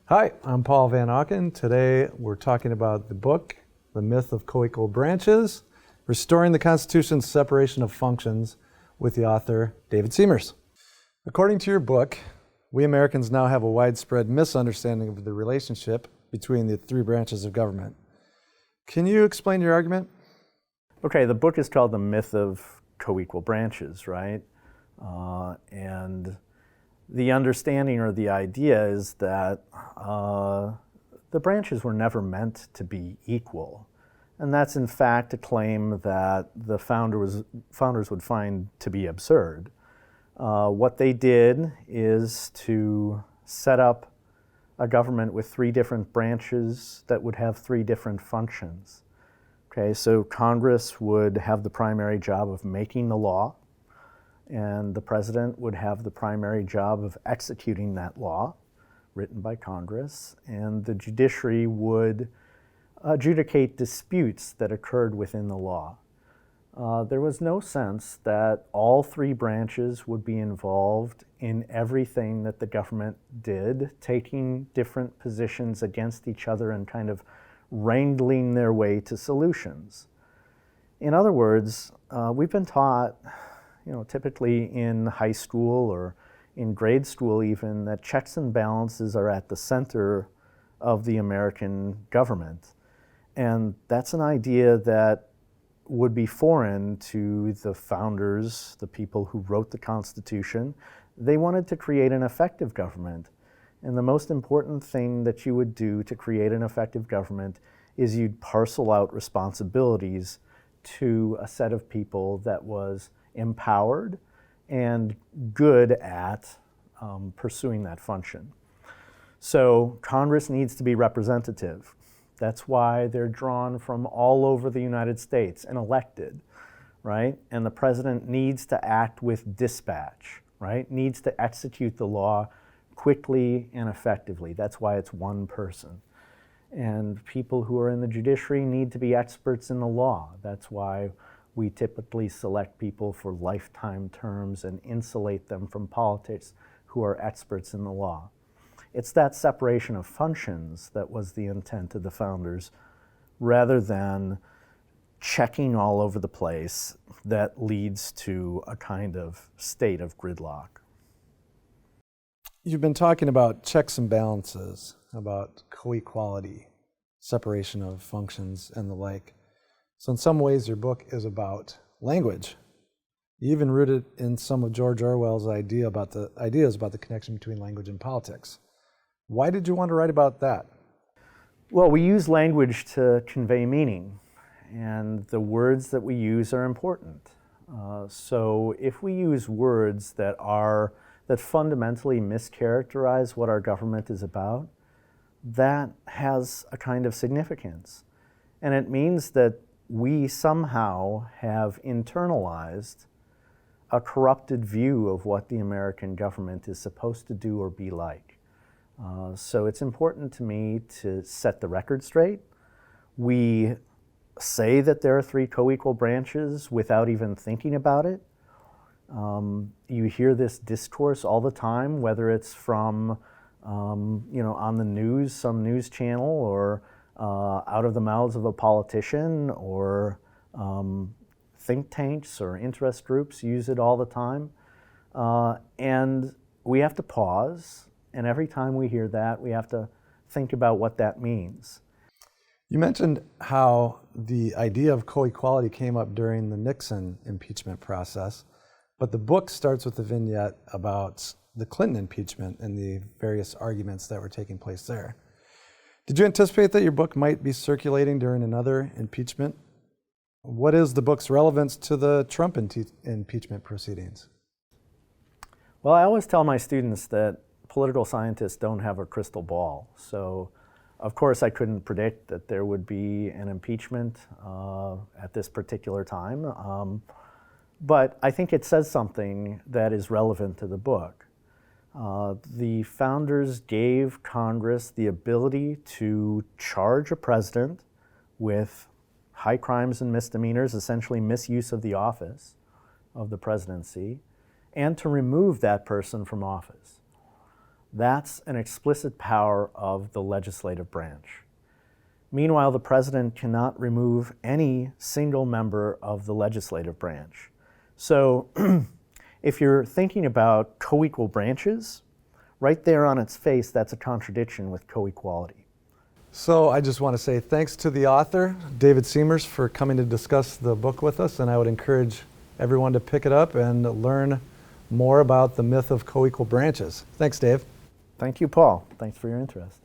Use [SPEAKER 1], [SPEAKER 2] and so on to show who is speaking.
[SPEAKER 1] Hi, I'm Paul Van Auken. Today we're talking about the book, The Myth of Coequal Branches, Restoring the Constitution's Separation of Functions, with the author David Siemers. According to your book, we Americans now have a widespread misunderstanding of the relationship between the three branches of government. Can you explain your argument?
[SPEAKER 2] Okay, the book is called The Myth of Coequal Branches, right? And the understanding or the idea is that the branches were never meant to be equal. And that's in fact a claim that the founders would find to be absurd. What they did is to set up a government with three different branches that would have three different functions. Okay, so Congress would have the primary job of making the law, and the president would have the primary job of executing that law written by Congress, and the judiciary would adjudicate disputes that occurred within the law. There was no sense that all three branches would be involved in everything that the government did, taking different positions against each other and kind of wrangling their way to solutions. In other words, we've been taught, typically in high school or in grade school even, that checks and balances are at the center of the American government. And that's an idea that would be foreign to the founders, the people who wrote the Constitution. They wanted to create an effective government. And the most important thing that you would do to create an effective government is you'd parcel out responsibilities to a set of people that was empowered and good at pursuing that function. So Congress needs to be representative. That's why they're drawn from all over the United States and elected, right? And the president needs to act with dispatch, right? Needs to execute the law quickly and effectively. That's why it's one person. And people who are in the judiciary need to be experts in the law. That's why we typically select people for lifetime terms and insulate them from politics who are experts in the law. It's that separation of functions that was the intent of the founders, rather than checking all over the place that leads to a kind of state of gridlock.
[SPEAKER 1] You've been talking about checks and balances, about co-equality, separation of functions, and the like. So in some ways, your book is about language. You even rooted in some of George Orwell's ideas about the connection between language and politics. Why did you want to write about that?
[SPEAKER 2] Well, we use language to convey meaning, and the words that we use are important. So if we use words that fundamentally mischaracterize what our government is about, that has a kind of significance. And it means that we somehow have internalized a corrupted view of what the American government is supposed to do or be like. So it's important to me to set the record straight. We say that there are three co-equal branches without even thinking about it. You hear this discourse all the time, whether it's from on the news, some news channel, or out of the mouths of a politician, or think tanks or interest groups use it all the time. And we have to pause, and every time we hear that, we have to think about what that means.
[SPEAKER 1] You mentioned how the idea of co-equality came up during the Nixon impeachment process, but the book starts with a vignette about the Clinton impeachment and the various arguments that were taking place there. Did you anticipate that your book might be circulating during another impeachment? What is the book's relevance to the Trump impeachment proceedings?
[SPEAKER 2] Well, I always tell my students that political scientists don't have a crystal ball. So, of course, I couldn't predict that there would be an impeachment at this particular time. But I think it says something that is relevant to the book. The founders gave Congress the ability to charge a president with high crimes and misdemeanors, essentially misuse of the office of the presidency, and to remove that person from office. That's an explicit power of the legislative branch. Meanwhile, the president cannot remove any single member of the legislative branch. So if you're thinking about co-equal branches, right there on its face, that's a contradiction with co-equality.
[SPEAKER 1] So I just want to say thanks to the author, David Siemers, for coming to discuss the book with us, and I would encourage everyone to pick it up and learn more about the myth of co-equal branches. Thanks, Dave.
[SPEAKER 2] Thank you, Paul. Thanks for your interest.